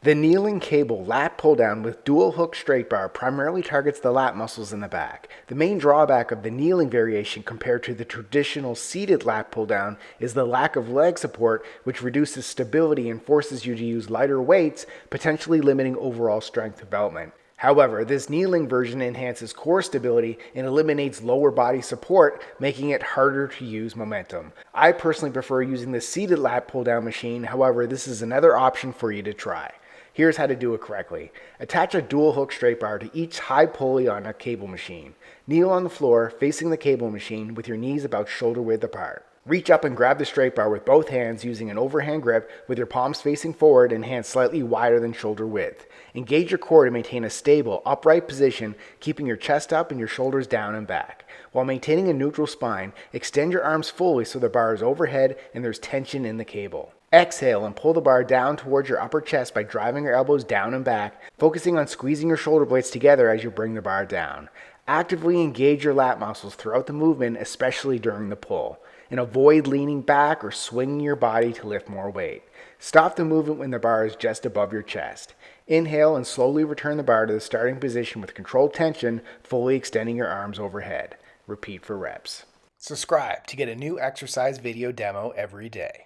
The kneeling cable lat pull down with dual hook straight bar primarily targets the lat muscles in the back. The main drawback of the kneeling variation compared to the traditional seated lat pull down is the lack of leg support, which reduces stability and forces you to use lighter weights, potentially limiting overall strength development. However, this kneeling version enhances core stability and eliminates lower body support, making it harder to use momentum. I personally prefer using the seated lat pull down machine, however, this is another option for you to try. Here's how to do it correctly. Attach a dual hook straight bar to each high pulley on a cable machine. Kneel on the floor, facing the cable machine with your knees about shoulder width apart. Reach up and grab the straight bar with both hands using an overhand grip with your palms facing forward and hands slightly wider than shoulder width. Engage your core to maintain a stable, upright position, keeping your chest up and your shoulders down and back. While maintaining a neutral spine, extend your arms fully so the bar is overhead and there's tension in the cable. Exhale and pull the bar down towards your upper chest by driving your elbows down and back, focusing on squeezing your shoulder blades together as you bring the bar down. Actively engage your lat muscles throughout the movement, especially during the pull, and avoid leaning back or swinging your body to lift more weight. Stop the movement when the bar is just above your chest. Inhale and slowly return the bar to the starting position with controlled tension, fully extending your arms overhead. Repeat for reps. Subscribe to get a new exercise video demo every day.